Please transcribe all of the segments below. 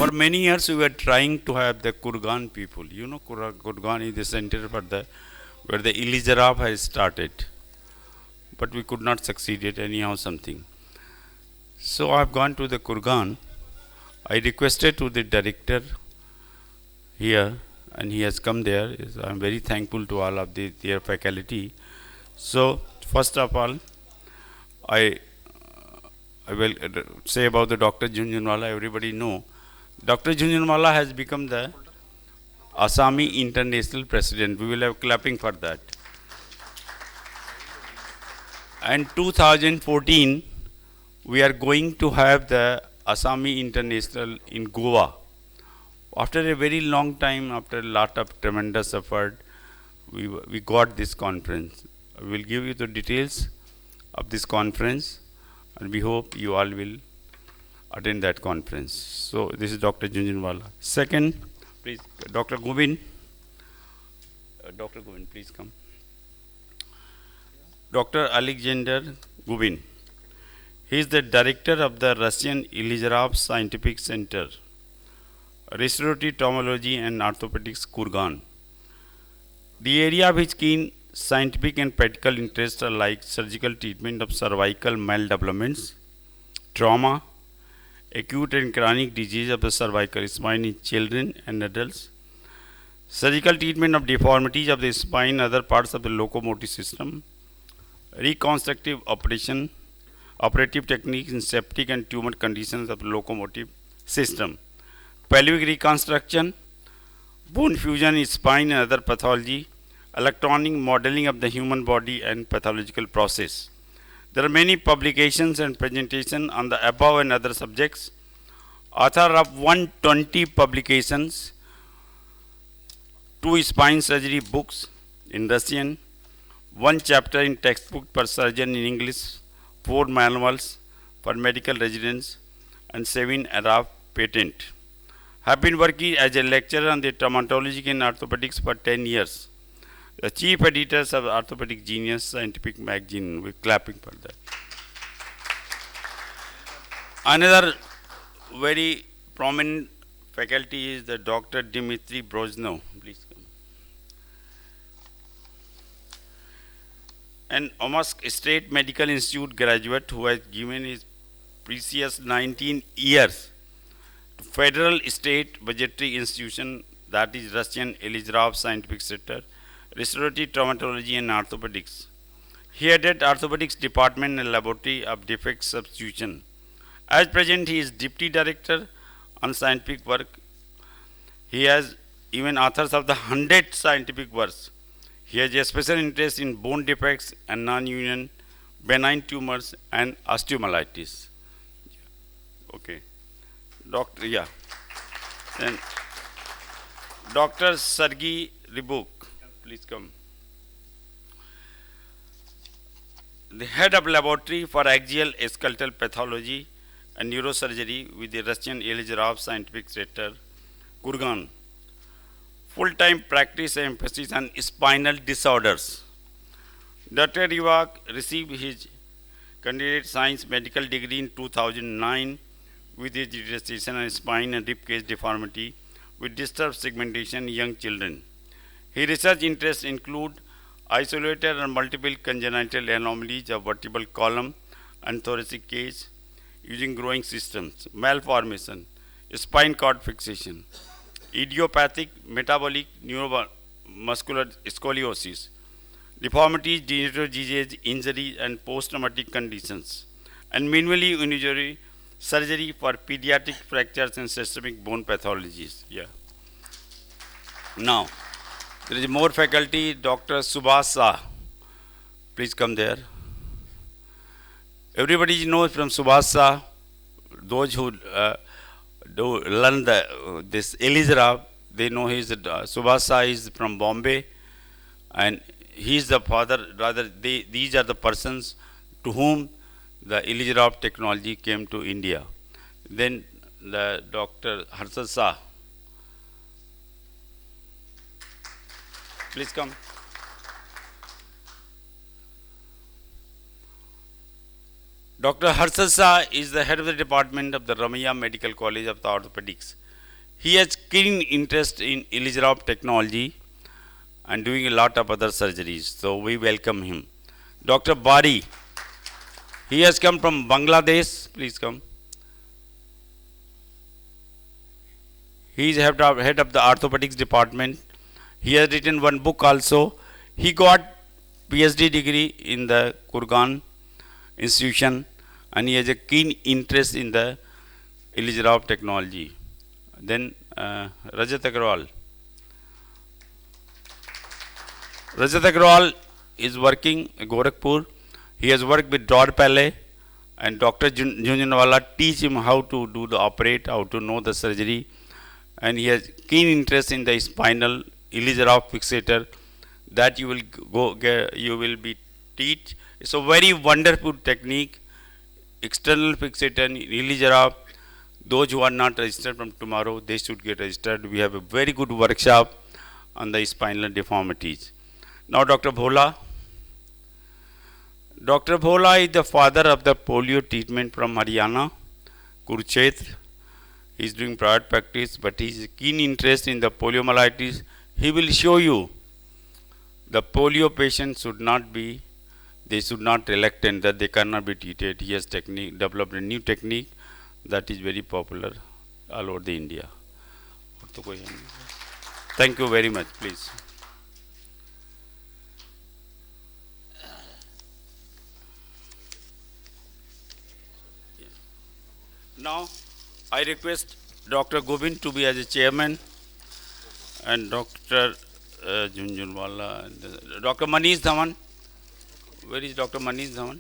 For many years, we were trying to have the Kurgan people. You know, Kurgan is the center for the where the Ilizarab has started, but we could not succeed it anyhow. Something. So I have gone to the Kurgan. I requested to the director here, and he has come there. I am very thankful to all of their faculty. So first of all, I I will say about the Dr. Jhunjhunwala. Everybody know Dr. Jhunjhunwala has become the Assami International President. We will have clapping for that. And 2014, we are going to have the Assami International in Goa. After a very long time, after a lot of tremendous effort, we got this conference. I will give you the details of this conference, and we hope you all will attend that conference. So this is Dr. Jhunjhunwala. Second, please, Dr. Govind. Dr. Govind, please come. Dr. Alexander Gubin. He is the director of the Russian Ilizarov Scientific Center, Respiratory Tomology and Orthopedics, Kurgan. The area of his keen scientific and practical interests are like surgical treatment of cervical maldevelopments, trauma, acute and chronic disease of the cervical spine in children and adults, surgical treatment of deformities of the spine and other parts of the locomotive system, reconstructive operation, operative techniques in septic and tumor conditions of the locomotive system, pelvic reconstruction, bone fusion in spine and other pathology, electronic modeling of the human body and pathological process. There are many publications and presentations on the above and other subjects. Author of 120 publications, 2 spine surgery books in Russian, 1 chapter in textbook per surgeon in English, 4 manuals for medical residents, and 7 Arab patent. Have been working as a lecturer on the traumatology and orthopedics for 10 years. The chief editors of Orthopedic Genius scientific magazine. We're clapping for that. Another very prominent faculty is the Dr. Dmitry Broznov. Please come. An Omsk State Medical Institute graduate who has given his precious 19 years to Federal State Budgetary Institution, that is Russian Ilizarov Scientific Center, Respiratory Traumatology and Orthopedics. He headed Orthopedics Department and Laboratory of Defect Substitution. As present, he is Deputy Director on Scientific Work. He has even authors of the 100 scientific works. He has a special interest in bone defects and non-union, benign tumors and osteomyelitis. Okay. Doctor, yeah. Then Dr. Sergey Rybuk, please come. The head of laboratory for axial skeletal pathology and neurosurgery with the Russian Ilizarov Scientific Center, Kurgan. Full-time practice and emphasis on spinal disorders. Dr. Rybuk received his candidate science medical degree in 2009 with his dissertation on spine and rib cage deformity with disturbed segmentation in young children. His research interests include isolated and multiple congenital anomalies of vertebral column and thoracic cage using growing systems, malformation, spine cord fixation, idiopathic metabolic neuromuscular scoliosis, deformities, degenerative disease, injury, and post-traumatic conditions, and minimally invasive surgery for pediatric fractures and systemic bone pathologies. Yeah. Now, there is more faculty, Dr. Subhas Shah. Please come there. Everybody knows from Subhas Shah, those who learn this Ilizarov, they know Subhas Shah is from Bombay, and he is the father, rather these are the persons to whom the Ilizarov technology came to India. Then the Dr. Harshad Shah. Please come. Dr. Harshad Shah is the head of the department of the Ramaiah Medical College of the Orthopedics. He has keen interest in Elizarov technology and doing a lot of other surgeries. So we welcome him. Dr. Bari, he has come from Bangladesh. Please come. He is head of the orthopedics department. He has written one book also. He got PhD degree in the Kurgan institution and he has a keen interest in the Elizarov technology. Then Rajat Agrawal. Rajat Agrawal is working in Gorakhpur. He has worked with Dor Pale and Dr. Junjanwala teach him how to do the operate, how to know the surgery. And he has keen interest in the spinal Elizarov fixator that you will you will be teach. It's a very wonderful technique. External fixator in Elizarov. Those who are not registered from tomorrow, they should get registered. We have a very good workshop on the spinal deformities. Now Dr. Bhola. Dr. Bhola is the father of the polio treatment from Haryana, Kurukshetra. He is doing private practice, but he is keen interest in the poliomyelitis. He will show you the polio patients should not be, they should not reluctant that they cannot be treated. He has developed a new technique that is very popular all over the India. Thank you very much, please. Now, I request Dr. Govind to be as a chairman and Dr. Junjunwala and Dr. Manish Dhawan. Where is Dr. Manish Dhawan?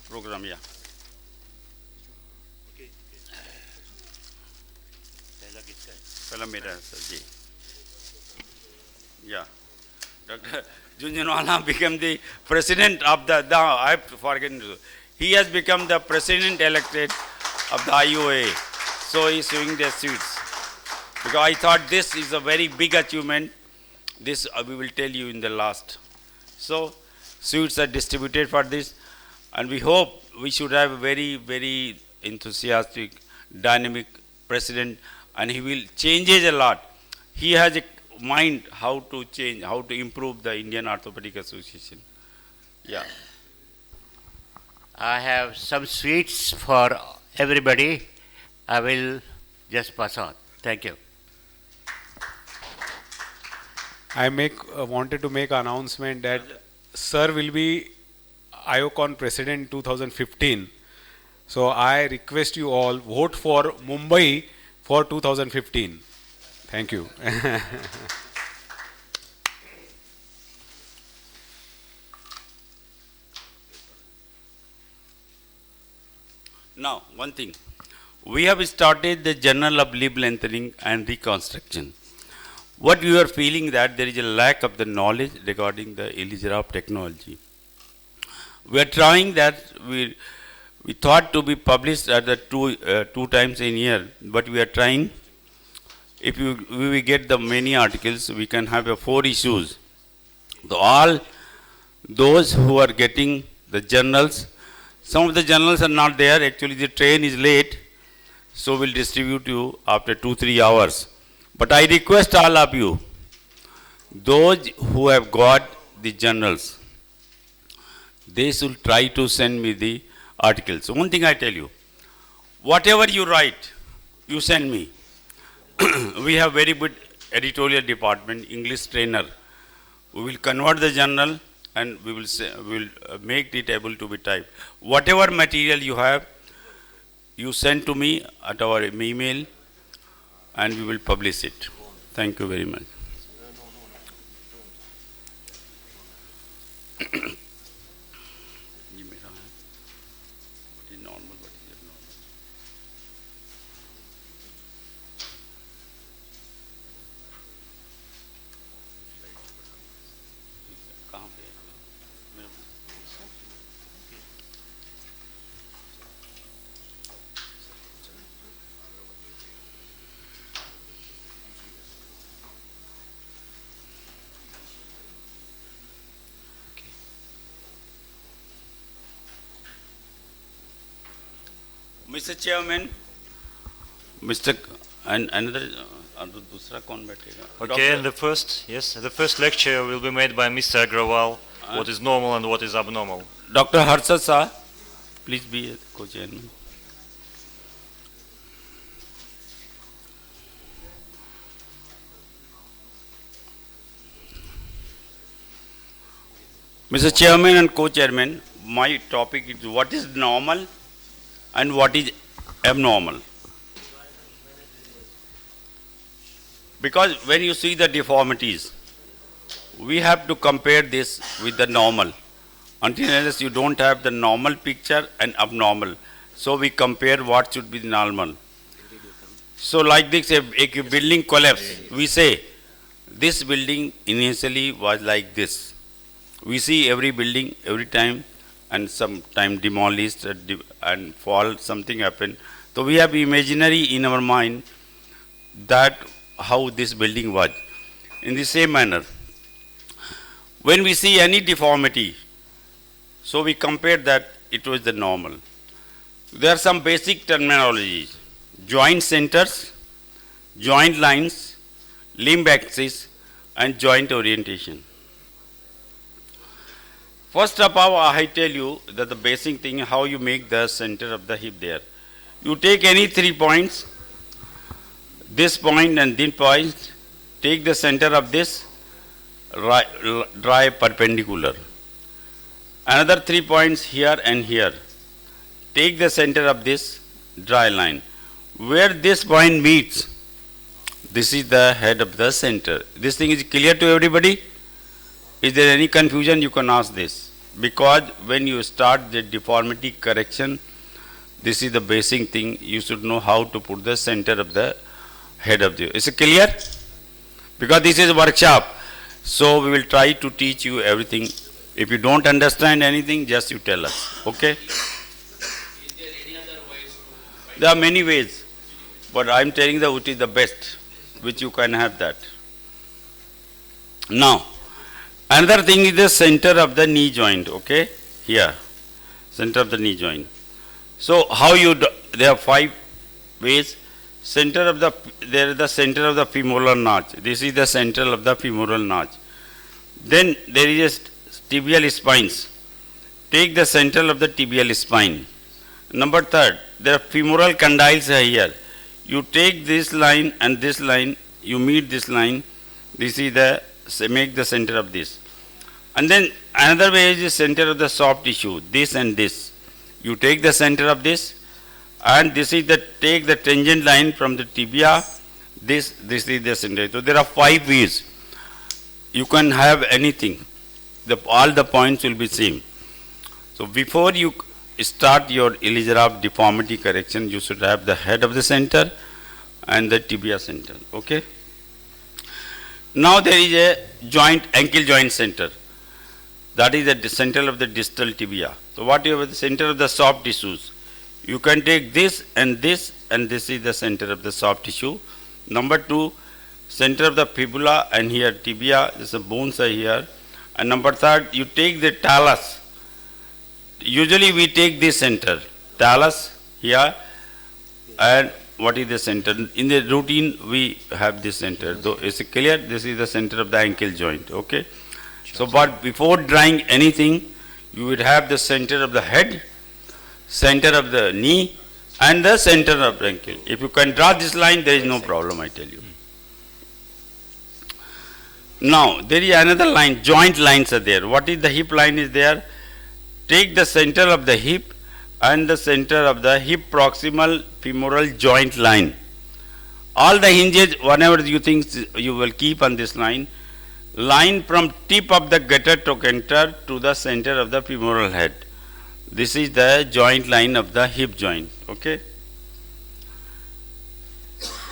Program, yeah. पहला मेरा sir ji. Yeah. Dr. Junjunwala became the president of the I've forgotten. He has become the president elected of the IOA. So he is showing their suits. Because I thought this is a very big achievement. This we will tell you in the last. So suits are distributed for this. And we hope we should have a very, very enthusiastic, dynamic president. And he will changes a lot. He has a mind how to change, how to improve the Indian Orthopedic Association. Yeah. I have some sweets for everybody. I will just pass on. Thank you. I wanted to make an announcement that Sir will be IOCON President 2015. So I request you all vote for Mumbai for 2015. Thank you. Now, one thing. We have started the Journal of Limb Lengthening and Reconstruction. What you are feeling that there is a lack of the knowledge regarding the Elizarov technology. We are trying that we thought to be published at the two times in a year, but we are trying. If we get the many articles, we can have 4 issues. So all those who are getting the journals, some of the journals are not there. Actually, the train is late, so we'll distribute you after 2-3 hours. But I request all of you, those who have got the journals, they should try to send me the articles. One thing I tell you, whatever you write, you send me. We have very good editorial department, English trainer. We will convert the journal and we will make it able to be typed. Whatever material you have, you send to me at our email and we will publish it. Thank you very much. Mr. Chairman, Mr. and another दूसरा कौन बैठेगा? Okay, and the first lecture will be made by Mr. Agrawal, what is normal and what is abnormal. Dr. Harshad Shah, please be a co-chairman. Mr. Chairman and co-chairman, my topic is what is normal and what is abnormal. Because when you see the deformities, we have to compare this with the normal. Until unless you don't have the normal picture and abnormal. So we compare what should be normal. So like this, if a building collapse, we say this building initially was like this. We see every building every time and sometime demolished and fall, something happen. So we have imaginary in our mind that how this building was. In the same manner, when we see any deformity, so we compare that it was the normal. There are some basic terminologies: joint centers, joint lines, limb axis, and joint orientation. First of all, I tell you that the basic thing how you make the center of the hip there. You take any 3 points, this point and this point, take the center of this, draw perpendicular. Another 3 points here and here. Take the center of this, draw a line. Where this point meets, this is the head of the center. This thing is clear to everybody? Is there any confusion? You can ask this. Because when you start the deformity correction, this is the basic thing. You should know how to put the center of the head of the. Is it clear? Because this is a workshop. So we will try to teach you everything. If you don't understand anything, just you tell us. Okay? Is there any other ways to There are many ways. But I am telling you which is the best, which you can have that. Now, another thing is the center of the knee joint, okay? Here, center of the knee joint. So, how you do, there are 5 ways. There is the center of the femoral notch. This is the center of the femoral notch. Then there is a tibial spines. Take the center of the tibial spine. Number 3, there are femoral condyles are here. You take this line and this line, you meet this line. This is the, make the center of this. And then another way is the center of the soft tissue, this and this. You take the center of this, and this is the, take the tangent line from the tibia, this is the center. So there are 5 ways. You can have anything. All the points will be same. So before you start your Illich's deformity correction, you should have the head of the center and the tibia center. Okay? Now there is a joint, ankle joint center. That is the center of the distal tibia. So what you have the center of the soft tissues. You can take this, and this is the center of the soft tissue. Number 2, center of the fibula, and here tibia, this is bones are here. And number 3, you take the talus. Usually we take this center, talus here, and what is the center? In the routine we have this center. Though is it clear? This is the center of the ankle joint. Okay. So, but before drawing anything, you would have the center of the head, center of the knee, and the center of the ankle. If you can draw this line, there is no problem, I tell you. Now, there is another line, joint lines are there. What is the hip line is there? Take the center of the hip and the center of the hip proximal femoral joint line. All the hinges, whatever you think you will keep on this line from tip of the gutter trochanter to the center of the femoral head. This is the joint line of the hip joint. Okay.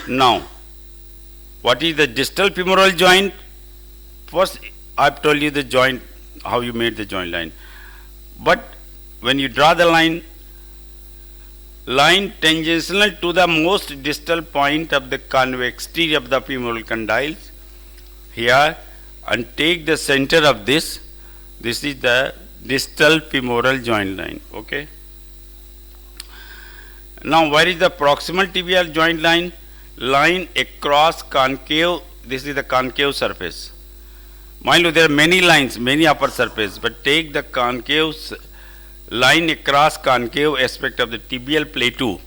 Now, what is the distal femoral joint? First, I've told you the joint, how you made the joint line. But when you draw the line tangential to the most distal point of the convexity of the femoral condyles here, and take the center of this. This is the distal femoral joint line. Okay. Now, where is the proximal tibial joint line? Line across concave, this is the concave surface. Mind you, there are many lines, many upper surface, but take the concave line across concave aspect of the tibial plateau.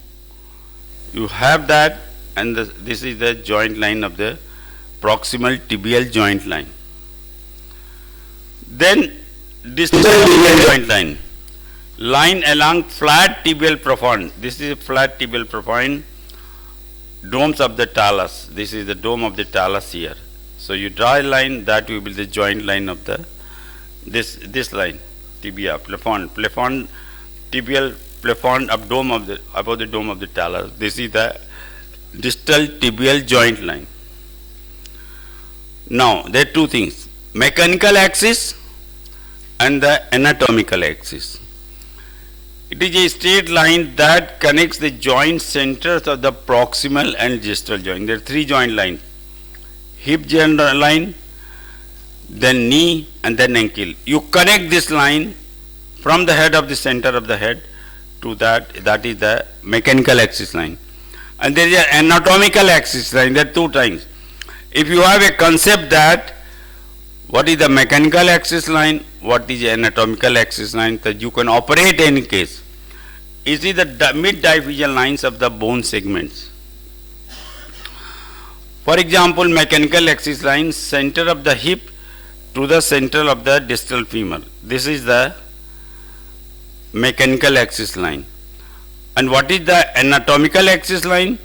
You have that, and this is the joint line of the proximal tibial joint line. Then distal tibial joint line. Line along flat tibial profound. This is a flat tibial profound. Domes of the talus. This is the dome of the talus here. So you draw a line, that will be the joint line of the this line, tibia, plafond, tibial plafond of dome of the above the dome of the talus. This is the distal tibial joint line. Now there are two things: mechanical axis and the anatomical axis. It is a straight line that connects the joint centers of the proximal and distal joint. There are three joint lines: hip joint line, then knee, and then ankle. You connect this line from the head of the center of the head to that is the mechanical axis line. And there is an anatomical axis line. There are two times. If you have a concept that what is the mechanical axis line, what is the anatomical axis line, that you can operate any case. Is the mid-diaphysial lines of the bone segments. For example, mechanical axis line, center of the hip to the center of the distal femur. This is the mechanical axis line. And what is the anatomical axis line?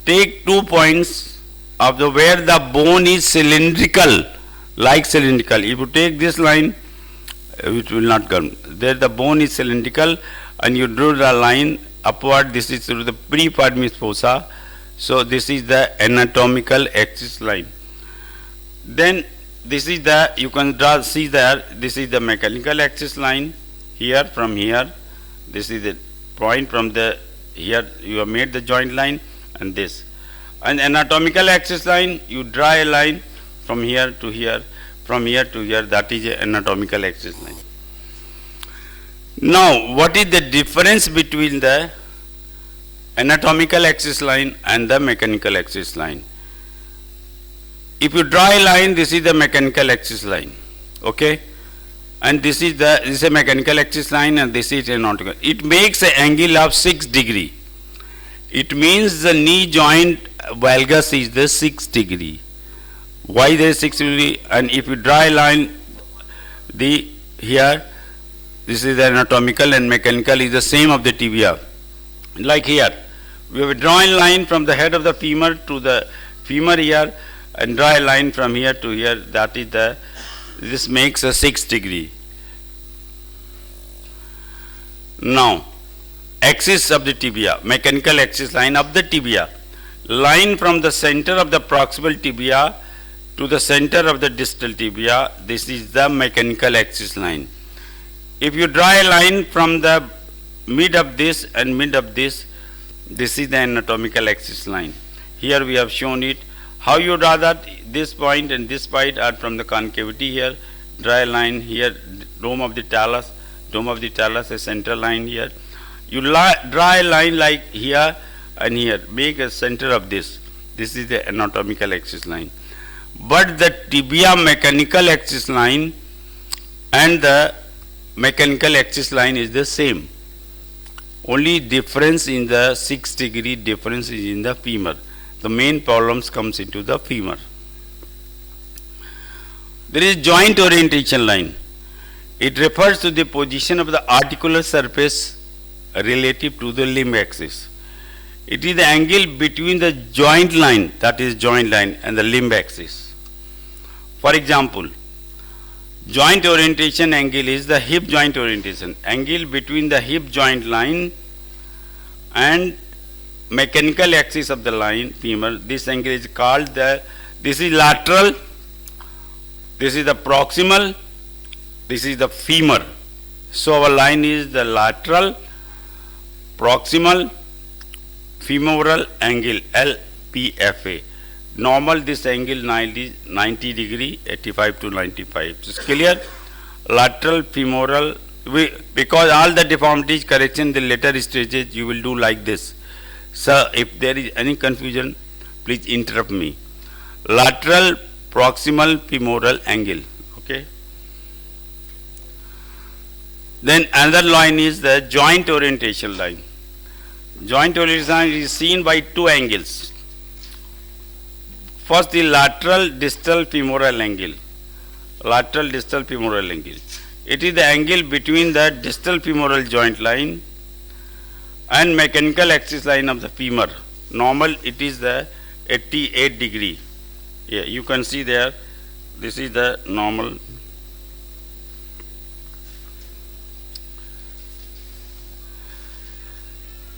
Take 2 points of the where the bone is cylindrical, like cylindrical. If you take this line, it will not come. There the bone is cylindrical, and you draw the line upward. This is through the preformis fossa. So this is the anatomical axis line. Then this is the, you can draw, see there, this is the mechanical axis line here, from here. This is the point from the, here you have made the joint line, and this. And anatomical axis line, you draw a line from here to here, from here to here, that is an anatomical axis line. Now, what is the difference between the anatomical axis line and the mechanical axis line? If you draw a line, this is the mechanical axis line, okay? And this is a mechanical axis line, and this is anatomical. It makes an angle of 6 degree. It means the knee joint valgus is the 6 degree. Why there is 6 degree? And if you draw a line, here, this is the anatomical, and mechanical is the same of the tibia. Like here, we have drawn a line from the head of the femur to the femur here, and draw a line from here to here. That is this makes a 6 degree. Now, axis of the tibia, mechanical axis line of the tibia, line from the center of the proximal tibia to the center of the distal tibia. This is the mechanical axis line. If you draw a line from the mid of this and mid of this, this is the anatomical axis line. Here we have shown it. How you draw that? This point and this point are from the concavity here. Draw a line here, dome of the talus, a central line here. You draw a line like here and here, make a center of this. This is the anatomical axis line. But the tibia mechanical axis line and the mechanical axis line is the same. Only difference in the 6 degree difference is in the femur. The main problems comes into the femur. There is joint orientation line. It refers to the position of the articular surface relative to the limb axis. It is the angle between the joint line, that is joint line, and the limb axis. For example, joint orientation angle is the hip joint orientation. Angle between the hip joint line and mechanical axis of the line, femur. This angle is called this is lateral, this is the proximal, this is the femur. So our line is the lateral, proximal, femoral angle, LPFA. Normal this angle 90 degree, 85 to 95. It's clear? Lateral, femoral, because all the deformities correction the later stages you will do like this. Sir, if there is any confusion, please interrupt me. Lateral proximal femoral angle. Okay. Then another line is the joint orientation line. Joint orientation line is seen by two angles. First, the lateral distal femoral angle. Lateral distal femoral angle. It is the angle between the distal femoral joint line and mechanical axis line of the femur. Normal, it is the 88 degree. Yeah, you can see there, this is the normal.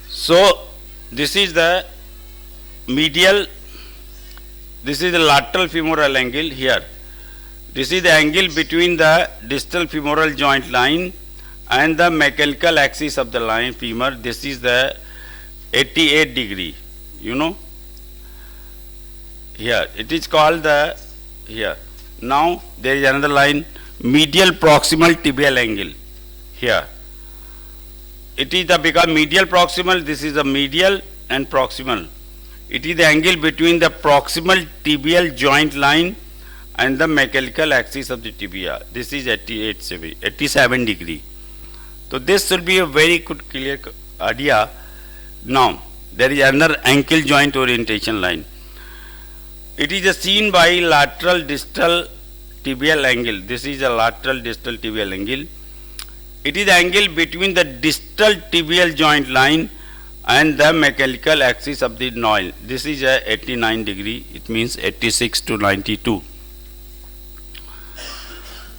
So, this is the medial, this is the lateral femoral angle here. This is the angle between the distal femoral joint line and the mechanical axis of the line femur. This is the 88 degree, you know. Here, it is called the, here. Now, there is another line, medial proximal tibial angle, here. It is the, because medial proximal, this is the medial and proximal. It is the angle between the proximal tibial joint line and the mechanical axis of the tibia. This is 87 degree. So this should be a very good clear idea. Now, there is another ankle joint orientation line. It is seen by lateral distal tibial angle. This is a lateral distal tibial angle. It is the angle between the distal tibial joint line and the mechanical axis of the nail. This is a 89 degree. It means 86 to 92.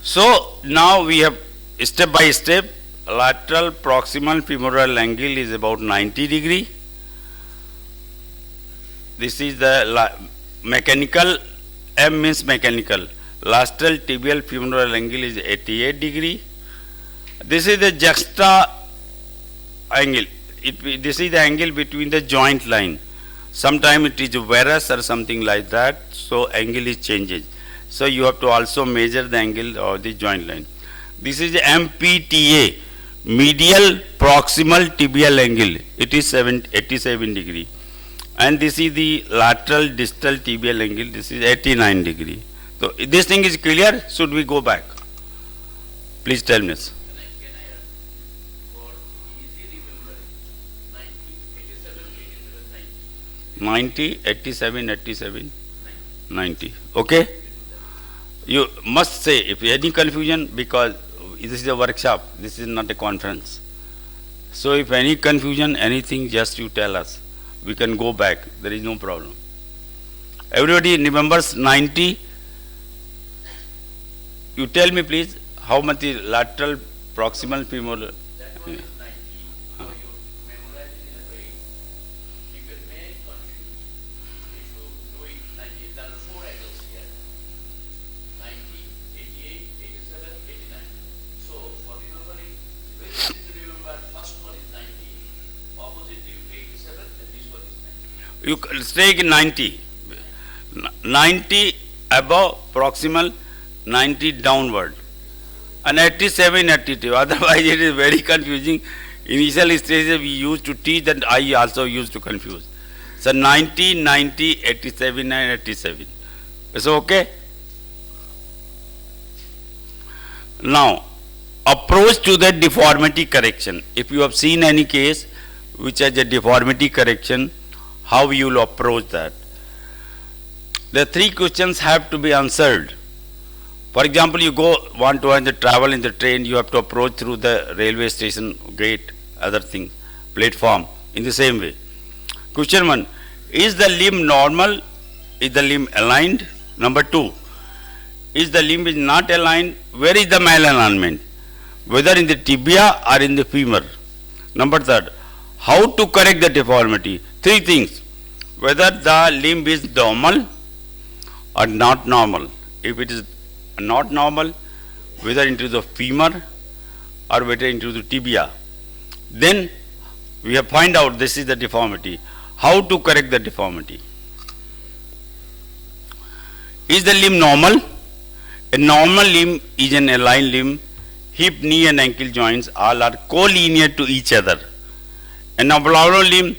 So now we have step by step. Lateral proximal femoral angle is about 90 degree. This is the mechanical, M means mechanical. Lateral tibial femoral angle is 88 degree. This is the juxta angle. This is the angle between the joint line. Sometimes it is varus or something like that, so angle is changed. So you have to also measure the angle of the joint line. This is the MPTA, medial proximal tibial angle. It is 87 degree. And this is the lateral distal tibial angle. This is 89 degree. So this thing is clear. Should we go back? Please tell me. Can I for easy remembering 90, 87, 87, 90. 90, 87, 87, 90. Okay? You must say if any confusion, because this is a workshop, this is not a conference. So if any confusion, anything, just you tell us. We can go back. There is no problem. Everybody remembers 90. You tell me please, how much is lateral proximal femoral? That one is 90. So you memorize it in a brain. You can make confused. If you do it 90, there are four angles here. 90, 88, 87, 89. So for remembering, very easy to remember. First one is 90. Opposite is 87 and this one is 90. You take 90. 90 above proximal, 90 downward. And 87, 82. Otherwise it is very confusing. Initial stages we used to teach, and I also used to confuse. So 90, 90, 87 and 87. Is it okay? Now, approach to the deformity correction. If you have seen any case which has a deformity correction, how you will approach that? The three questions have to be answered. For example, you want to travel in the train, you have to approach through the railway station gate, other thing, platform, in the same way. Question 1, is the limb normal? Is the limb aligned? Number 2, is the limb is not aligned? Where is the malalignment? Whether in the tibia or in the femur? Number 3, how to correct the deformity? Three things, whether the limb is normal or not normal. If it is not normal, whether into the femur or whether into the tibia, then we have find out this is the deformity. How to correct the deformity? Is the limb normal? A normal limb is an aligned limb. Hip, knee and ankle joints all are collinear to each other. An abnormal limb,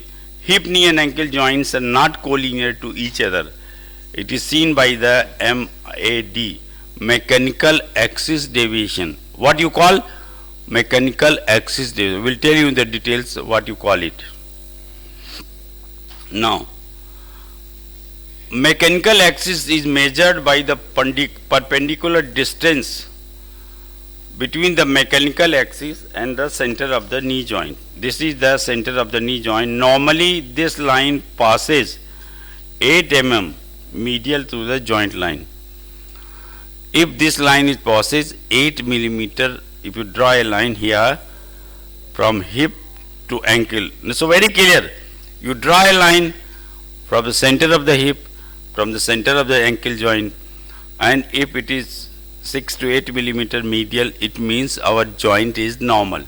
hip, knee and ankle joints are not collinear to each other. It is seen by the MAD, mechanical axis deviation. What you call mechanical axis deviation? We'll tell you in the details what you call it. Now, mechanical axis is measured by the perpendicular distance between the mechanical axis and the center of the knee joint. This is the center of the knee joint. Normally, this line passes 8 mm medial to the joint line. If this line is passes 8 millimeter, if you draw a line here from hip to ankle, so very clear. You draw a line from the center of the hip, from the center of the ankle joint, and if it is 6 to 8 millimeter medial, it means our joint is normal.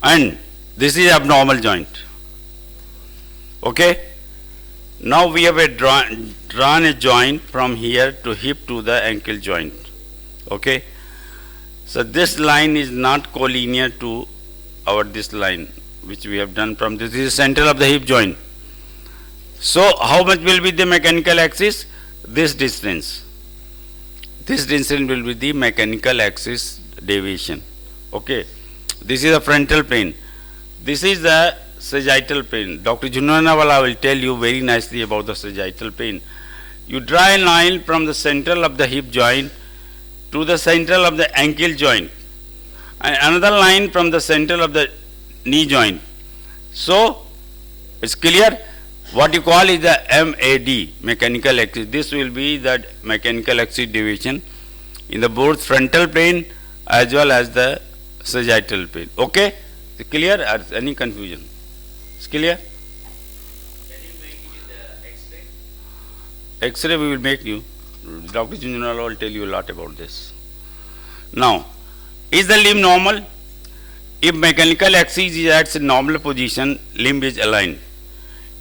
And this is abnormal joint. Okay? Now we have drawn a joint from here to hip to the ankle joint. Okay? So this line is not collinear to our this line which we have done from this is the center of the hip joint. So how much will be the mechanical axis? This distance. This distance will be the mechanical axis deviation. Okay. This is the frontal plane. This is the sagittal plane. Dr. Junanawala will tell you very nicely about the sagittal plane. You draw a line from the central of the hip joint to the central of the ankle joint, and another line from the central of the knee joint. So it's clear. What you call is the MAD, mechanical axis. This will be the mechanical axis deviation in the both frontal plane as well as the sagittal plane. Okay? Is it clear? Or any confusion? It's clear? Can you make it in the X-ray? X-ray we will make you. Dr. Junjunwala will tell you a lot about this. Now, is the limb normal? If mechanical axis is at its normal position, limb is aligned.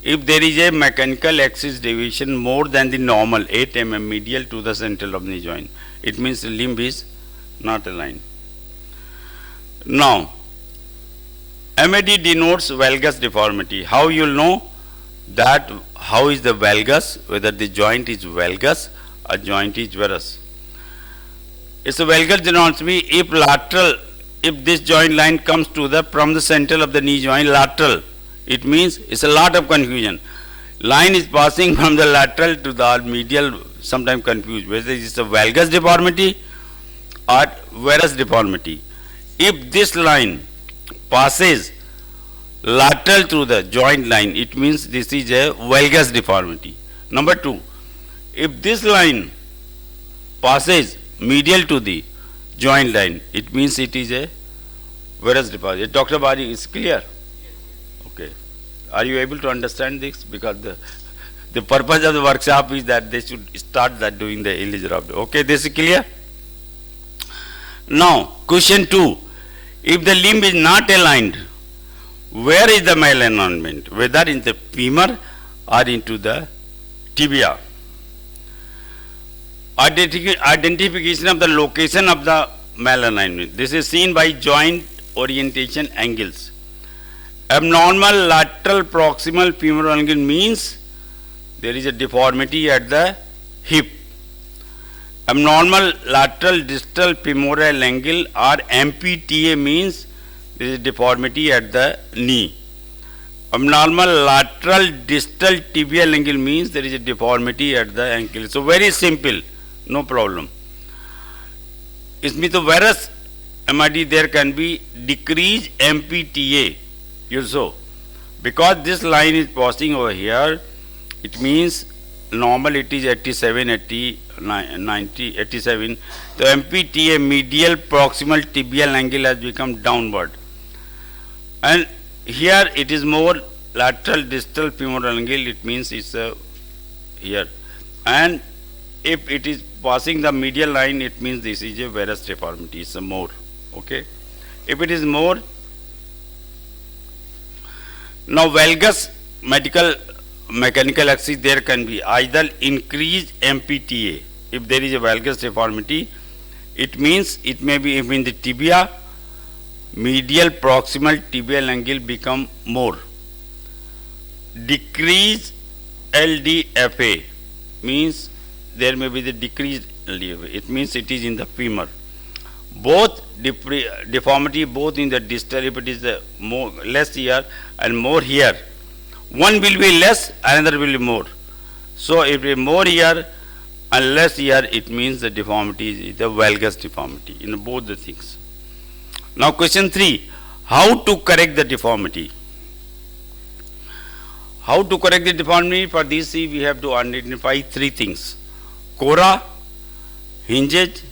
If there is a mechanical axis deviation more than the normal 8 mm medial to the central of the knee joint, it means the limb is not aligned. Now, MAD denotes valgus deformity. How you will know that? How is the valgus? Whether the joint is valgus or joint is varus. It's a valgus denotes me if lateral. If this joint line comes to the from the center of the knee joint lateral, it means it's a lot of confusion. Line is passing from the lateral to the medial, sometimes confused whether it's a valgus deformity or varus deformity. If this line passes lateral to the joint line, it means this is a valgus deformity. Number 2, if this line passes medial to the joint line, it means it is a varus deformity. Dr. Bari, is clear? Okay. Are you able to understand this? Because the purpose of the workshop is that they should start that doing the Ellis-Rob. Okay, this is clear? Now, question 2. If the limb is not aligned, where is the malalignment? Whether in the femur or into the tibia. Identification of the location of the malalignment. This is seen by joint orientation angles. Abnormal lateral proximal femoral angle means there is a deformity at the hip. Abnormal lateral distal femoral angle or MPTA means there is a deformity at the knee. Abnormal lateral distal tibial angle means there is a deformity at the ankle. So very simple, no problem. इसमें तो varus MRD there can be decreased MPTA also, because this line is passing over here. It means normal it is 87, 80, 90, 87. The MPTA medial proximal tibial angle has become downward, and here it is more lateral distal femoral angle. It means it's here, and if it is passing the medial line, it means this is a varus deformity. It's a more. Okay. If it is more, now valgus mechanical axis there can be either increased MPTA. If there is a valgus deformity, it means it may be in the tibia medial proximal tibial angle become more. Decrease LDFA means there may be the decreased LDFA. It means it is in the femur. Both deformity, both in the distal, if it is the more less here and more here, one will be less, another will be more. So if it is more here and less here, it means the deformity is the valgus deformity in both the things. Now question 3, how to correct the deformity? How to correct the deformity? For this we have to identify 3 things: cora, hinges,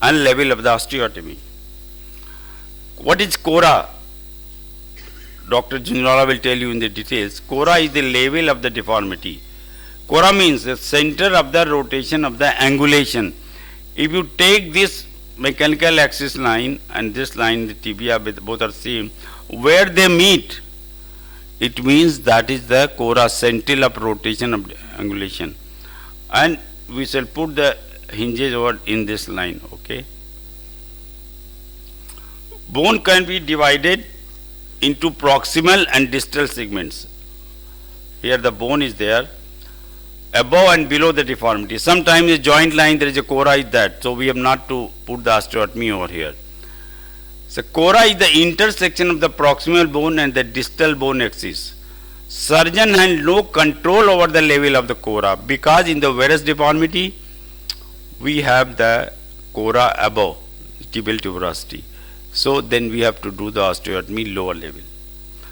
and level of the osteotomy. What is cora? Dr. Junjunwala will tell you in the details. Cora is the level of the deformity. Cora means the center of the rotation of the angulation. If you take this mechanical axis line and this line, the tibia, both are same, where they meet, it means that is the cora, center of rotation of the angulation. And we shall put the hinges over in this line, okay. Bone can be divided into proximal and distal segments. Here the bone is there, above and below the deformity. Sometimes a joint line there is a cora is that, so we have not to put the osteotomy over here. So cora is the intersection of the proximal bone and the distal bone axis. Surgeon has no control over the level of the cora because in the varus deformity we have the cora above tibial tuberosity. So then we have to do the osteotomy lower level.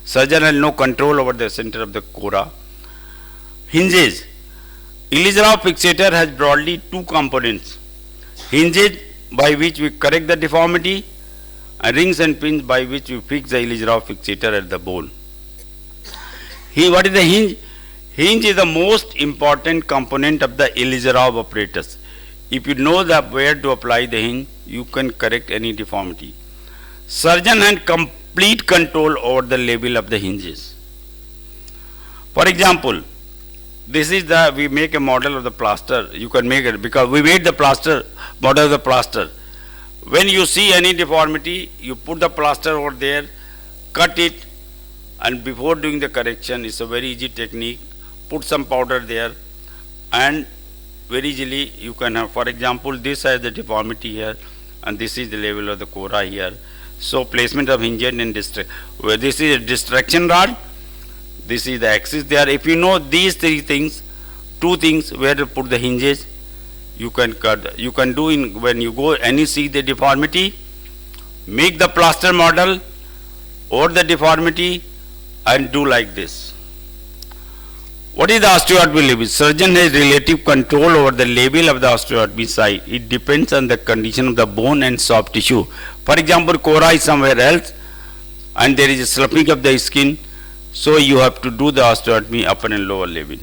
Surgeon has no control over the center of the cora. Hinges. Ilizarov fixator has broadly 2 components: hinges by which we correct the deformity, and rings and pins by which we fix the Ilizarov fixator at the bone. What is the hinge? Hinge is the most important component of the Ilizarov apparatus. If you know where to apply the hinge, you can correct any deformity. Surgeon has complete control over the level of the hinges. For example, this is we make a model of the plaster. You can make it because we made the plaster, model of the plaster. When you see any deformity, you put the plaster over there, cut it, and before doing the correction, it's a very easy technique. Put some powder there, and very easily you can have, for example, this has the deformity here, and this is the level of the cora here. So placement of hinges and where this is a distraction rod, this is the axis there. If you know these 3 things, 2 things where to put the hinges, you can cut. You can do in when you go and you see the deformity, make the plaster model or the deformity and do like this. What is the osteotomy level? Surgeon has relative control over the level of the osteotomy site. It depends on the condition of the bone and soft tissue. For example, cora is somewhere else and there is a sloughing of the skin, so you have to do the osteotomy upper and lower level.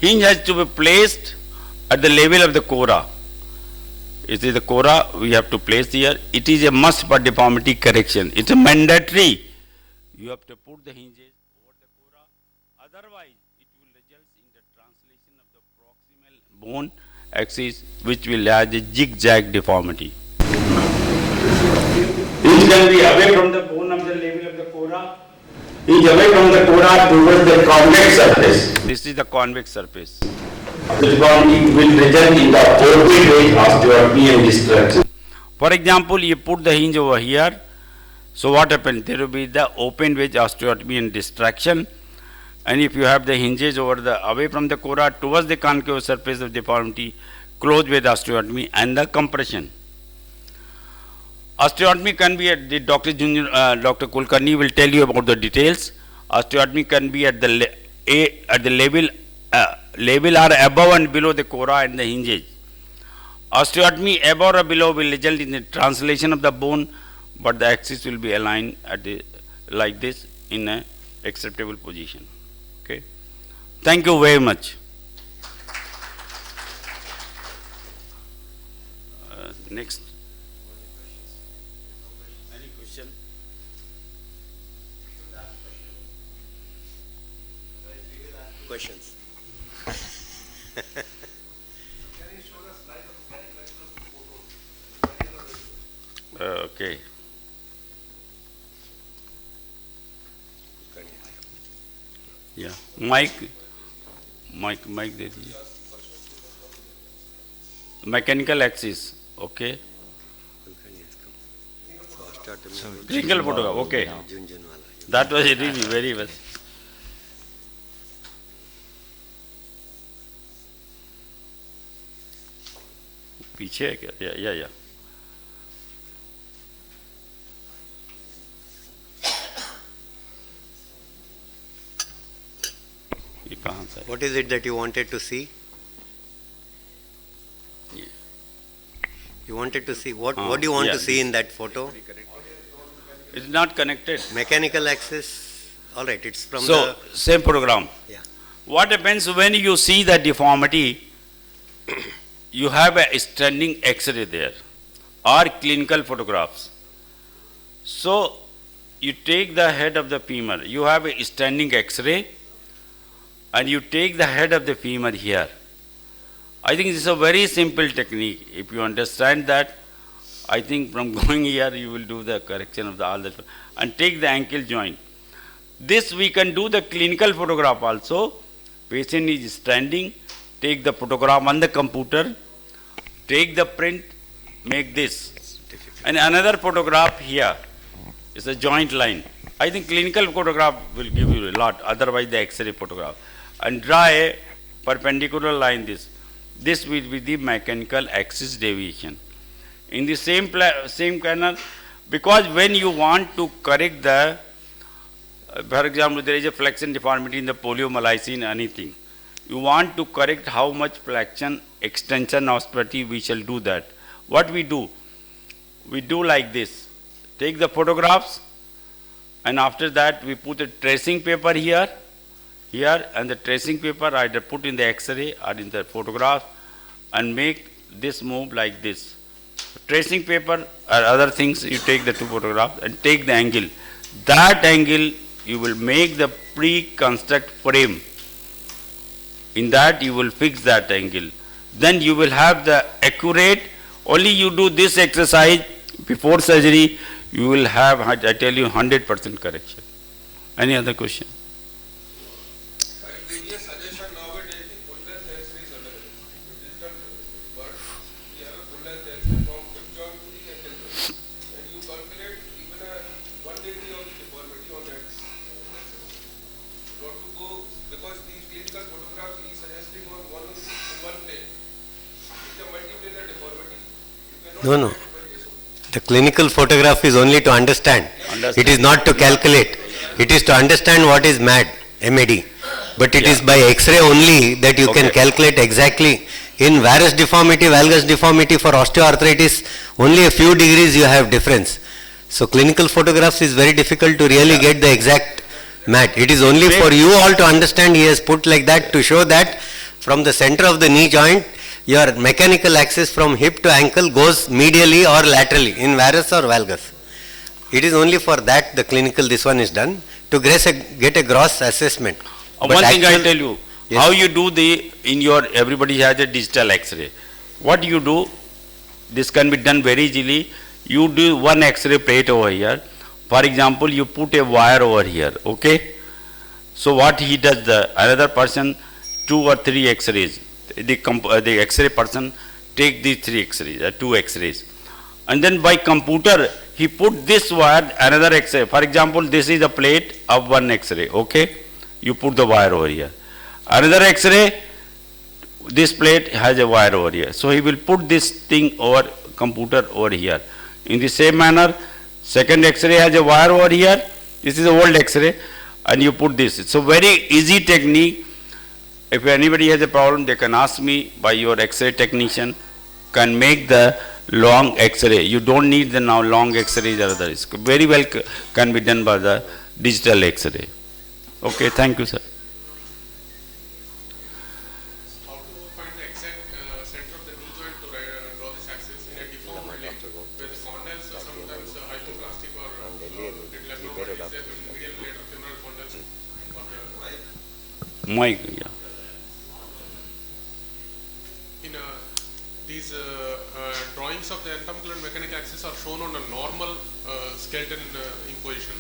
Hinge has to be placed at the level of the cora. It is the cora we have to place here. It is a must for deformity correction. It is mandatory. You have to put the hinges over the cora. Otherwise, it will result in the translation of the proximal bone axis, which will have a zigzag deformity. Hinge can be away from the bone of the level of the cora. Hinge away from the cora towards the convex surface. This is the convex surface. The deformity will result in the open wedge osteotomy and distraction. For example, you put the hinge over here. So what happens? There will be the open wedge osteotomy and distraction. And if you have the hinges over the away from the cora towards the concave surface of deformity, closed wedge osteotomy and the compression. Osteotomy can be at the Dr. Kulkarni will tell you about the details. Osteotomy can be at the level or above and below the cora and the hinges. Osteotomy above or below will result in the translation of the bone, but the axis will be aligned at like this in a acceptable position. Okay. Thank you very much. Next. Any question? Questions. Okay. Okay. Yeah. Mike दे दीजिए. Mechanical axis. Okay. Clinical photograph. Okay. That was really very well. पीछे है क्या? या ये कहाँ से? What is it that you wanted to see? Yeah. You wanted to see what? Ah, What do you want yeah, to see in that photo? It's not connected. Mechanical axis. All right, it's from So the. same program. Yeah. What happens when you see the deformity? You have a standing X-ray there, or clinical photographs. So you take the head of the femur. You have a standing X-ray, and you take the head of the femur here. I think this is a very simple technique. If you understand that, I think from going here you will do the correction of all that, and take the ankle joint. This we can do the clinical photograph also. Patient is standing, take the photograph on the computer, take the print, make this. And another photograph here is a joint line. I think clinical photograph will give you a lot, otherwise the X-ray photograph. And draw a perpendicular line this. This will be the mechanical axis deviation. In the same manner, because when you want to correct the, for example, there is a flexion deformity in the poliomyelitis, anything. You want to correct how much flexion, extension, austerity, we shall do that. What we do? We do like this. Take the photographs, and after that we put a tracing paper here, and the tracing paper either put in the X-ray or in the photograph, and make this move like this. Tracing paper or other things, you take the two photographs and take the angle. That angle you will make the pre-construct frame. In that you will fix that angle. Then you will have the accurate, only you do this exercise before surgery, you will have, I tell you, 100% correction. Any other question? No. The clinical photograph is only to understand. It is not to calculate. It is to understand what is MAD. But it is by X-ray only that you can calculate exactly. In varus deformity, valgus deformity, for osteoarthritis, only a few degrees you have difference. So clinical photographs is very difficult to really get the exact MAD. It is only for you all to understand. He has put like that to show that from the center of the knee joint, your mechanical axis from hip to ankle goes medially or laterally in varus or valgus. It is only for that the clinical this one is done to get a gross assessment. One thing I tell you, how you do everybody has a digital X-ray. What you do, this can be done very easily. You do one X-ray plate over here. For example, you put a wire over here, okay? So what he does, another person, 2 or 3 X-rays. The X-ray person take these 3 X-rays, 2 X-rays. And then by computer, he put this wire, another X-ray. For example, this is a plate of 1 X-ray, okay? You put the wire over here. Another X-ray, this plate has a wire over here. So he will put this thing over computer over here. In the same manner, second X-ray has a wire over here. This is the old X-ray, and you put this. It's a very easy technique. If anybody has a problem, they can ask me by your X-ray technician, can make the long X-ray. You don't need the now long X-rays or others. Very well can be done by the digital X-ray. Okay, thank you, sir. How to find the exact center of the knee joint to draw this axis in a deformed leg where the condyles are sometimes hypoplastic or medial lateral femoral condyles or Mike, yeah. in these drawings of the anatomical and mechanical axis are shown on a normal skeleton imposition.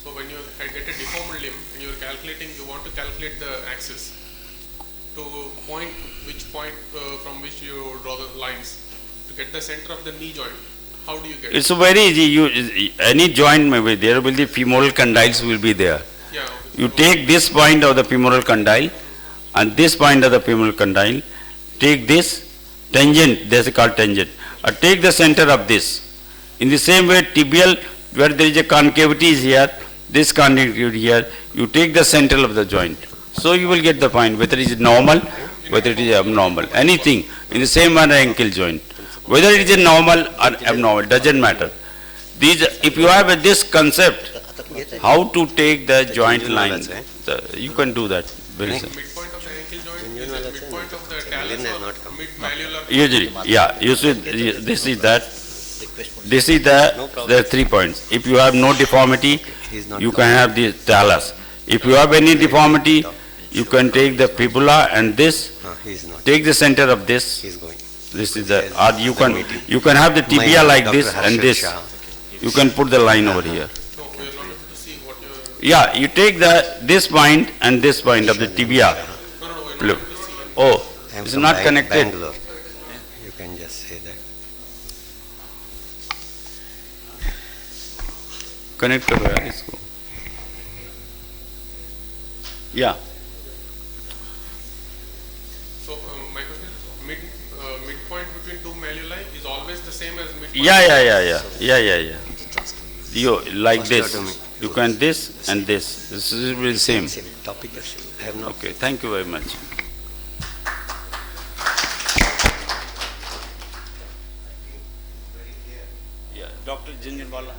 So when you get a deformed limb and you're calculating, you want to calculate the axis to point from which you draw the lines to get the center of the knee joint. How do you get It's very easy. Any joint may be there, will the femoral condyles will be there. Yeah. You take this point of the femoral condyle and this point of the femoral condyle, take this tangent, this is called tangent, or take the center of this. In the same way, tibial, where there is a concavity is here, this concavity here, you take the center of the joint. So you will get the point, whether it is normal, whether it is abnormal, anything. In the same manner, ankle joint. Whether it is a normal or abnormal, doesn't matter. These, if you have this concept, how to take the joint line, you can do that. Very simple. Midpoint of the ankle joint is at midpoint of the talus or mid-malleolar? Usually, yeah, you see, this is that. This is the 3 points. If you have no deformity, you can have the talus. If you have any deformity, you can take the fibula and this, No, he is not. take the center of this. He is going. This is the, or you can have the tibia like Dr. this and Harshad this. Shah. You can put the line over here. No, we are not able to see what you're... Yeah, you take this point and this point of the tibia. No, we're not Look. able to see. Oh, I am it's from not connected. Bangalore. You can just say that. Connect करो यार इसको. Yeah. So my question is, midpoint between two malleoli is always the same as midpoint? Yeah. You like this. Osteotomy. You can this and this. This is the same. Same topic is same. I have not. Okay, thank you very much. Yeah, Dr. Jinjanwala.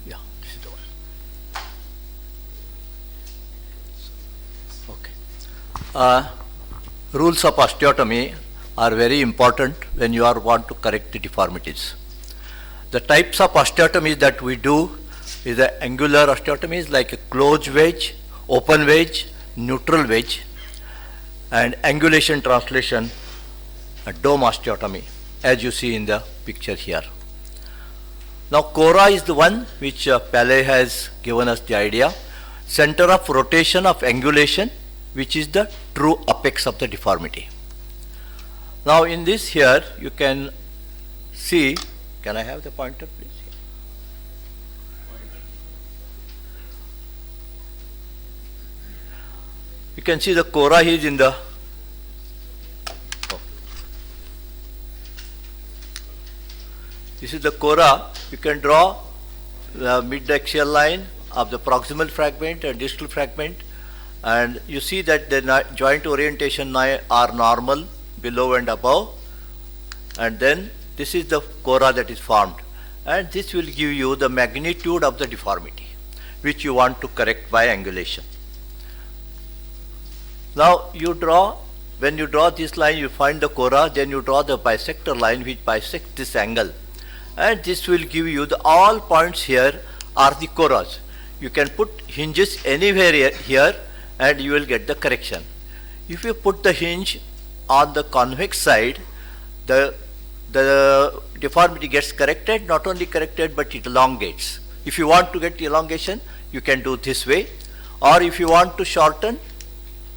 Yeah, this is the one. Okay. Rules of osteotomy are very important when you want to correct the deformities. The types of osteotomies that we do is the angular osteotomies like a closed wedge, open wedge, neutral wedge, and angulation translation, a dome osteotomy, as you see in the picture here. Now, Cora is the one which Paley has given us the idea. Center of rotation of angulation, which is the true apex of the deformity. Now, in this here, you can see, can I have the pointer, please? You can see the Cora is in the This is the Cora. You can draw the mid-axial line of the proximal fragment and distal fragment, and you see that the joint orientation are normal below and above, and then this is the Cora that is formed, and this will give you the magnitude of the deformity which you want to correct by angulation. Now you draw, when you draw this line, you find the Cora, then you draw the bisector line which bisects this angle, and this will give you the all points here are the Coras. You can put hinges anywhere here and you will get the correction. If you put the hinge on the convex side, the deformity gets corrected, not only corrected but it elongates. If you want to get elongation, you can do this way, or if you want to shorten,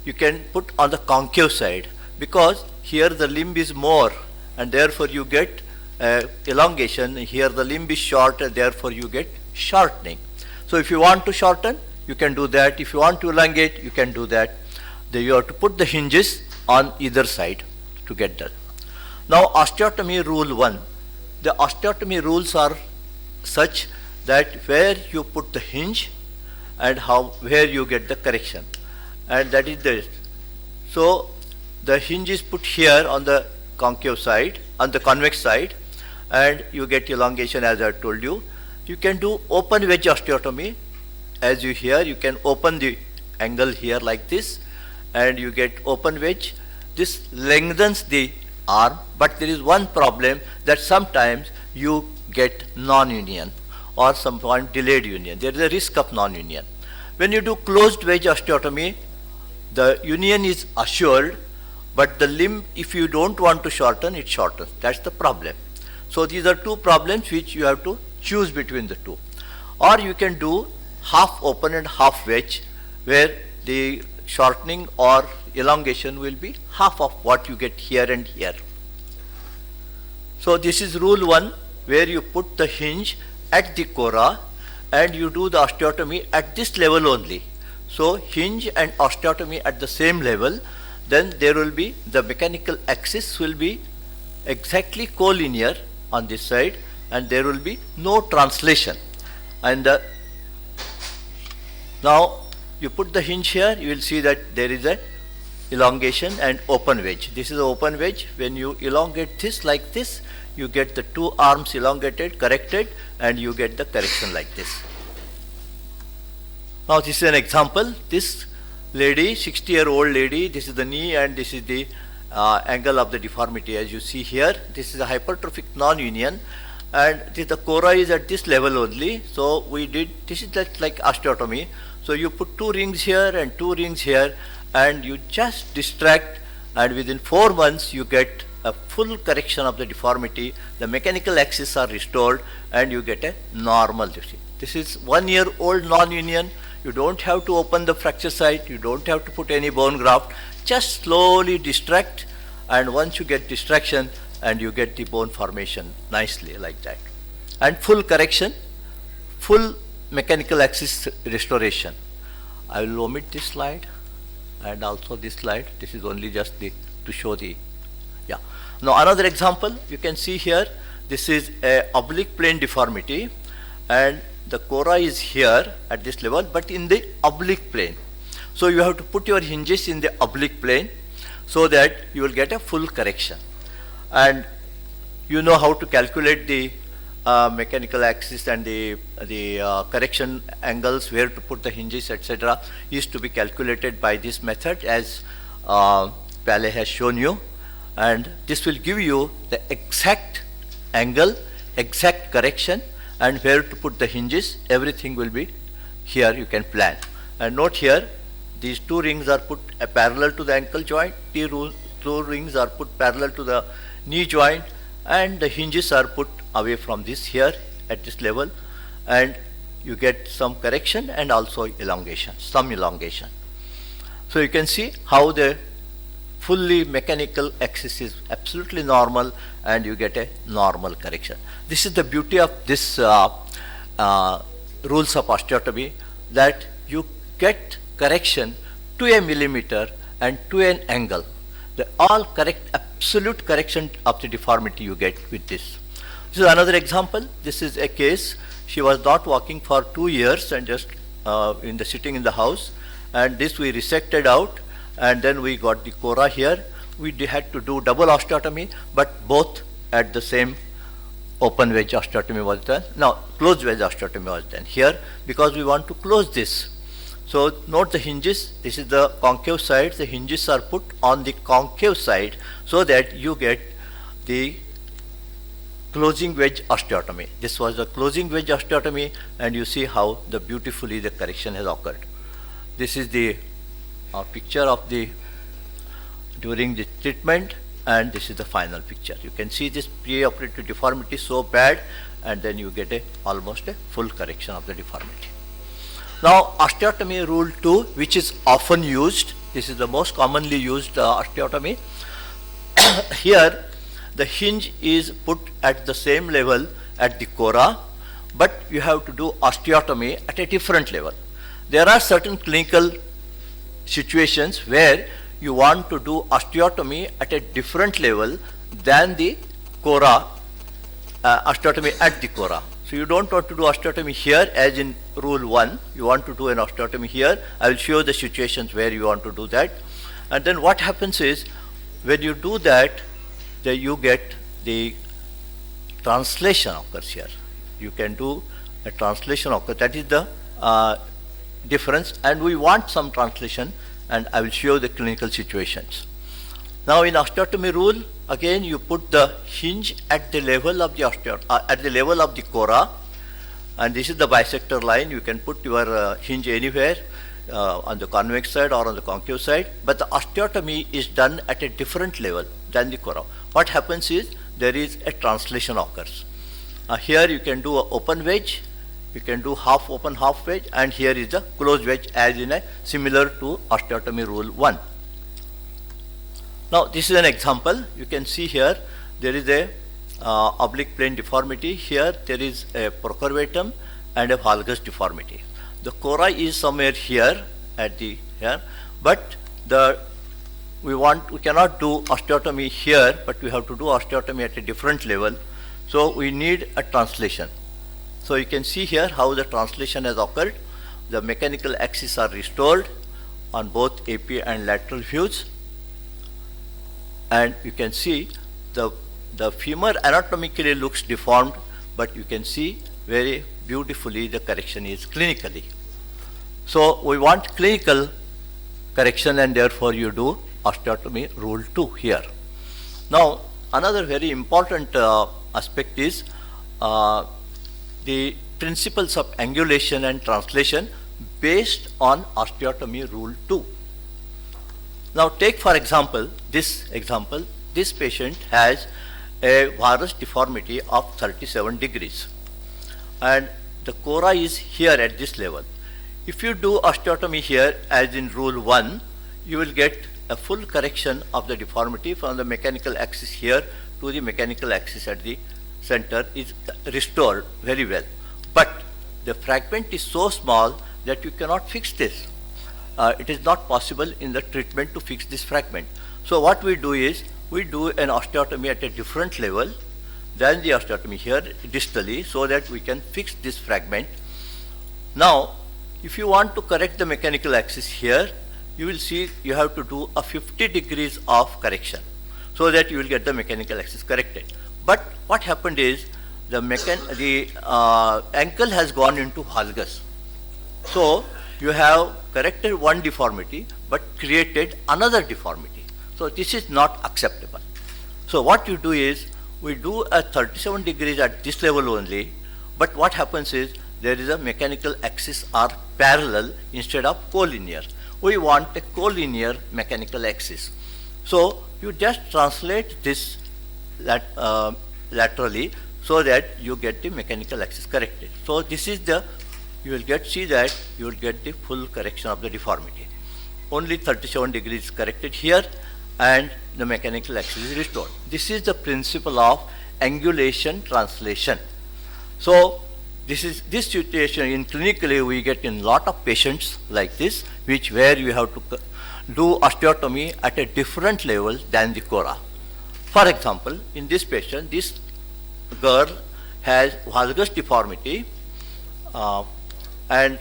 you can put on the concave side, because here the limb is more and therefore you get elongation. Here the limb is short and therefore you get shortening. So if you want to shorten, you can do that. If you want to elongate, you can do that. Then you have to put the hinges on either side to get that. Now osteotomy rule 1. The osteotomy rules are such that where you put the hinge and where you get the correction, and that is this. So the hinge is put here on the concave side, on the convex side, and you get elongation as I told you. You can do open wedge osteotomy. As you hear, you can open the angle here like this, and you get open wedge. This lengthens the arm, but there is one problem that sometimes you get non-union or some point delayed union. There is a risk of non-union. When you do closed wedge osteotomy, the union is assured, but the limb, if you don't want to shorten, it shortens. That's the problem. So these are two problems which you have to choose between the two. Or you can do half open and half wedge, where the shortening or elongation will be half of what you get here and here. So this is rule 1, where you put the hinge at the cora and you do the osteotomy at this level only. So hinge and osteotomy at the same level, then there will be, the mechanical axis will be exactly collinear on this side, and there will be no translation. And now you put the hinge here, you will see that there is a elongation and open wedge. This is the open wedge. When you elongate this like this, you get the two arms elongated, corrected, and you get the correction like this. Now this is an example. This lady, 60-year-old lady, this is the knee and this is the angle of the deformity. As you see here, this is a hypertrophic non-union, and the cora is at this level only. So we did, this is like osteotomy. So you put two rings here and two rings here, and you just distract, and within 4 months you get a full correction of the deformity. The mechanical axes are restored, and you get a normal. This is 1-year-old non-union. You don't have to open the fracture site. You don't have to put any bone graft. Just slowly distract, and once you get distraction, and you get the bone formation nicely like that. And full correction, full mechanical axis restoration. I will omit this slide and also this slide. This is only just to show the, yeah. Now another example, you can see here, this is a oblique plane deformity, and the cora is here at this level, but in the oblique plane. So you have to put your hinges in the oblique plane so that you will get a full correction. And you know how to calculate the mechanical axis and the correction angles, where to put the hinges, etc. is to be calculated by this method, as Pale has shown you. And this will give you the exact angle, exact correction, and where to put the hinges. Everything will be here, you can plan. And note here, these two rings are put parallel to the ankle joint, two rings are put parallel to the knee joint, and the hinges are put away from this here at this level, and you get some correction and also elongation, some elongation. So you can see how the fully mechanical axis is absolutely normal, and you get a normal correction. This is the beauty of this rules of osteotomy, that you get correction to a millimeter and to an angle. The all correct, absolute correction of the deformity you get with this. This is another example. This is a case. She was not walking for 2 years and just sitting in the house, and this we resected out, and then we got the cora here. We had to do double osteotomy, but both at the same open wedge osteotomy was done. Now closed wedge osteotomy was done here, because we want to close this. So note the hinges. This is the concave side. The hinges are put on the concave side so that you get the closing wedge osteotomy. This was the closing wedge osteotomy, and you see how beautifully the correction has occurred. This is the picture of the during the treatment, and this is the final picture. You can see this preoperative deformity so bad, and then you get almost a full correction of the deformity. Now osteotomy rule 2, which is often used. This is the most commonly used osteotomy. Here the hinge is put at the same level at the cora, but you have to do osteotomy at a different level. There are certain clinical situations where you want to do osteotomy at a different level than the cora, osteotomy at the cora. So you don't want to do osteotomy here as in rule 1, you want to do an osteotomy here. I will show the situations where you want to do that. And then what happens is, when you do that, you get the translation occurs here. You can do a translation occurs. That is the difference, and we want some translation, and I will show you the clinical situations. Now in osteotomy rule, again you put the hinge at the level of the at the level of the cora, and this is the bisector line. You can put your hinge anywhere on the convex side or on the concave side, but the osteotomy is done at a different level than the cora. What happens is there is a translation occurs. Here you can do an open wedge, you can do half open, half wedge, and here is the closed wedge as in a similar to osteotomy rule 1. Now this is an example. You can see here there is a oblique plane deformity. Here there is a procurvatum and a valgus deformity. The cora is somewhere here at the here, but we cannot do osteotomy here, but we have to do osteotomy at a different level. So we need a translation. So you can see here how the translation has occurred. The mechanical axes are restored on both AP and lateral views, and you can see the femur anatomically looks deformed, but you can see very beautifully the correction is clinically. So we want clinical correction, and therefore you do osteotomy rule 2 here. Now another very important aspect is the principles of angulation and translation based on osteotomy rule 2. Now take for example, this patient has a varus deformity of 37 degrees, and the cora is here at this level. If you do osteotomy here as in rule 1, you will get a full correction of the deformity from the mechanical axis here to the mechanical axis at the center is restored very well. But the fragment is so small that you cannot fix this. It is not possible in the treatment to fix this fragment. So what we do is, we do an osteotomy at a different level than the osteotomy here distally, so that we can fix this fragment. Now, if you want to correct the mechanical axis here, you will see you have to do a 50 degrees of correction, so that you will get the mechanical axis corrected. But what happened is, the ankle has gone into valgus. So you have corrected one deformity, but created another deformity. So this is not acceptable. So what you do is, we do a 37 degrees at this level only, but what happens is, there is a mechanical axis are parallel instead of collinear. We want a collinear mechanical axis. So you just translate this laterally, so that you get the mechanical axis corrected. So this is you will see that you will get the full correction of the deformity. Only 37 degrees corrected here, and the mechanical axis is restored. This is the principle of angulation translation. So this situation in clinically we get in lot of patients like this, where you have to do osteotomy at a different level than the cora. For example, in this patient, this girl has valgus deformity, and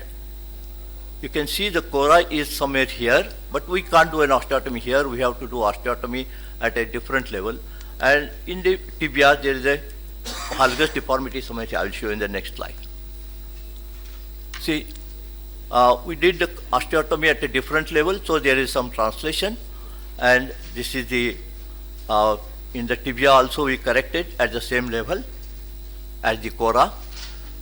you can see the cora is somewhere here, but we can't do an osteotomy here. We have to do osteotomy at a different level. And in the tibia, there is a valgus deformity somewhere. I will show you in the next slide. See, we did the osteotomy at a different level, so there is some translation, and this is the in the tibia also we corrected at the same level as the cora,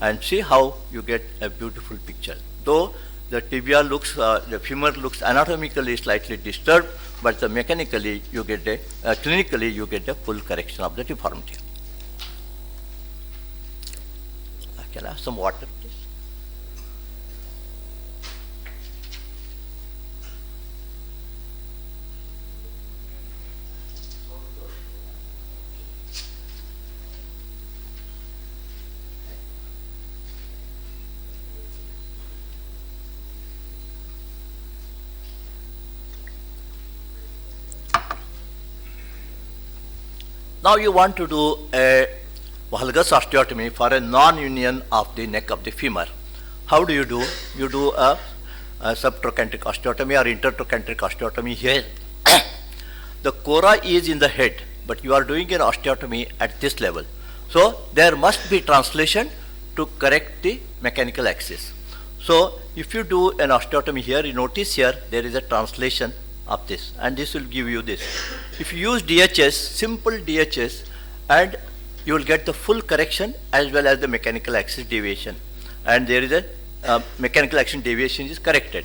and see how you get a beautiful picture. Though the tibia looks, the femur looks anatomically slightly disturbed, but the mechanically you get clinically you get a full correction of the deformity. Can I have some water, please? Now you want to do a valgus osteotomy for a non-union of the neck of the femur. How do? You do a subtrochanteric osteotomy or intertrochanteric osteotomy here. The cora is in the head, but you are doing an osteotomy at this level. So there must be translation to correct the mechanical axis. So if you do an osteotomy here, you notice here there is a translation of this, and this will give you this. If you use DHS, simple DHS, and you will get the full correction as well as the mechanical axis deviation, and there is a mechanical axis deviation is corrected.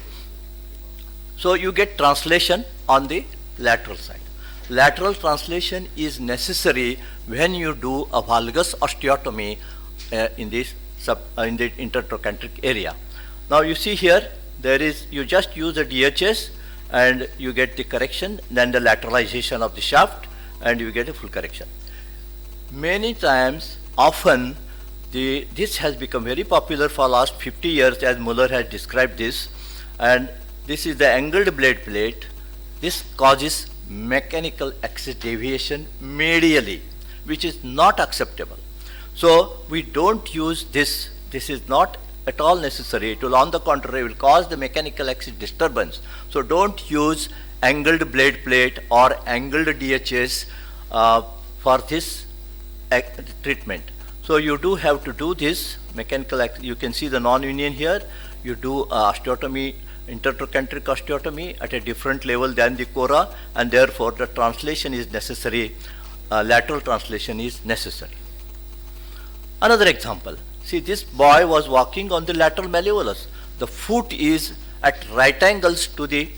So you get translation on the lateral side. Lateral translation is necessary when you do a valgus osteotomy in the intertrochanteric area. Now you see here, there is, you just use a DHS and you get the correction, then the lateralization of the shaft, and you get a full correction. Many times, often, this has become very popular for last 50 years, as Muller has described this, and this is the angled blade plate. This causes mechanical axis deviation medially, which is not acceptable. So we don't use this. This is not at all necessary. It will, on the contrary, will cause the mechanical axis disturbance. So don't use angled blade plate or angled DHS for this treatment. So you do have to do this mechanical axis. You can see the non-union here. You do osteotomy, intertrochanteric osteotomy at a different level than the cora, and therefore the translation is necessary, lateral translation is necessary. Another example, see, this boy was walking on the lateral malleolus. The foot is at right angles to the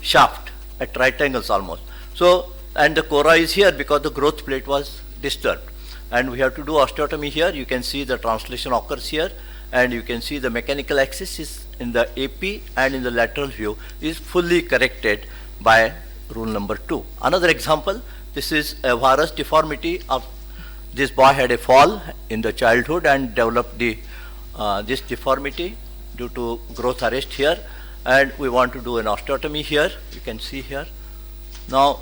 shaft, at right angles almost. So, and the cora is here because the growth plate was disturbed. And we have to do osteotomy here. You can see the translation occurs here, and you can see the mechanical axis is in the AP and in the lateral view is fully corrected by rule number 2. Another example, this is a varus deformity of this boy had a fall in the childhood and developed the this deformity due to growth arrest here, and we want to do an osteotomy here. You can see here. Now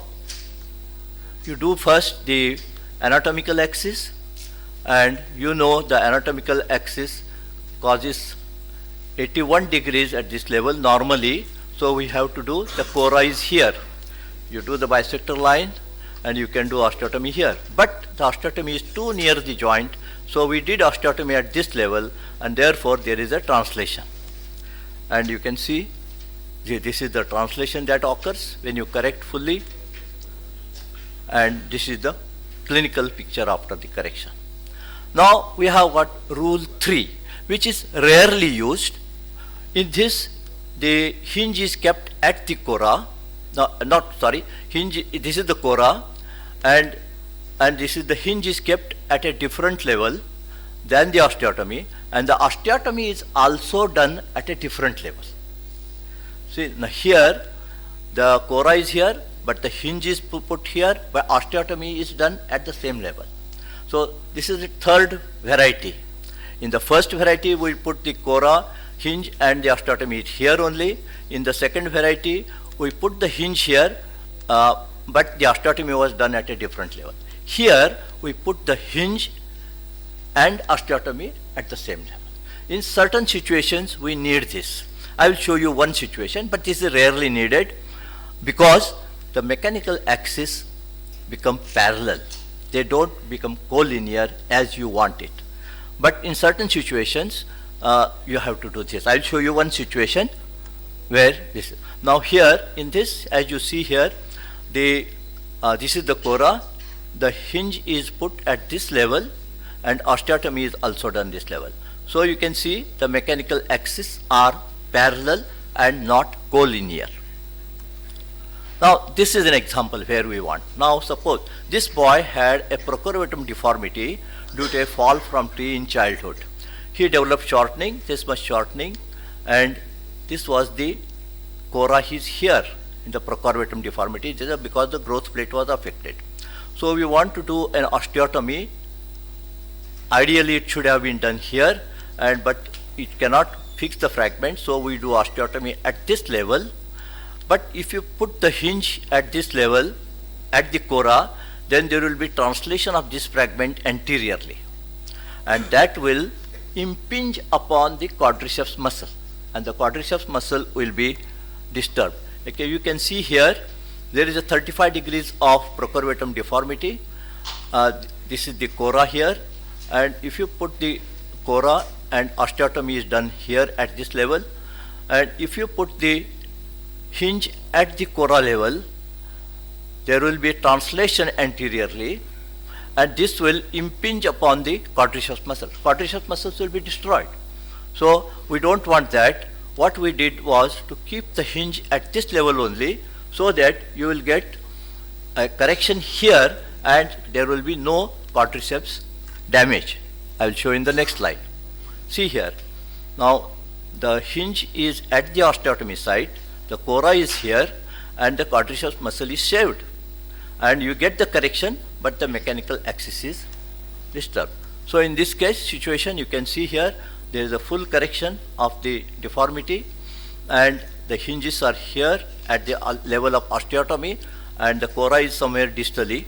you do first the anatomical axis, and you know the anatomical axis causes 81 degrees at this level normally, so we have to do, the cora is here. You do the bisector line and you can do osteotomy here. But the osteotomy is too near the joint, so we did osteotomy at this level, and therefore there is a translation. And you can see this is the translation that occurs when you correct fully, and this is the clinical picture after the correction. Now we have got rule 3, which is rarely used. In this, the hinge is kept at the cora. No, not sorry, hinge. This is the cora, and this is the hinge is kept at a different level than the osteotomy, and the osteotomy is also done at a different level. See, now here the cora is here, but the hinge is put here, but osteotomy is done at the same level. So this is the third variety. In the first variety, we put the cora, hinge, and the osteotomy is here only. In the second variety, we put the hinge here, but the osteotomy was done at a different level. Here, we put the hinge and osteotomy at the same level. In certain situations, we need this. I will show you one situation, but this is rarely needed because the mechanical axis become parallel. They don't become collinear as you want it. But in certain situations, you have to do this. I will show you one situation where this. Now here in this, as you see here, this is the cora. The hinge is put at this level, and osteotomy is also done this level. So you can see the mechanical axes are parallel and not collinear. Now this is an example where we want. Now suppose this boy had a procurvatum deformity due to a fall from tree in childhood. He developed shortening, this much shortening, and this was the cora is here in the procurvatum deformity. This is because the growth plate was affected. So we want to do an osteotomy. Ideally it should have been done here, but it cannot fix the fragment, so we do osteotomy at this level. But if you put the hinge at this level, at the cora, then there will be translation of this fragment anteriorly, and that will impinge upon the quadriceps muscle, and the quadriceps muscle will be disturbed. Okay, you can see here there is a 35 degrees of procurvatum deformity. this is the cora here, and if you put the cora and osteotomy is done here at this level, and if you put the hinge at the cora level, there will be a translation anteriorly, and this will impinge upon the quadriceps muscle. Quadriceps muscles will be destroyed. So we don't want that. What we did was to keep the hinge at this level only, so that you will get a correction here and there will be no quadriceps damage. I will show in the next slide. See here. Now the hinge is at the osteotomy site, the cora is here, and the quadriceps muscle is shaved. And you get the correction, but the mechanical axis is disturbed. So in this case situation, you can see here, there is a full correction of the deformity, and the hinges are here at the level of osteotomy, and the cora is somewhere distally.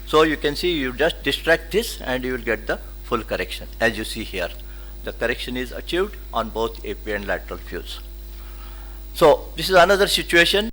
So you can see, you just distract this and you will get the full correction. As you see here, the correction is achieved on both AP and lateral fuse. So this is another situation.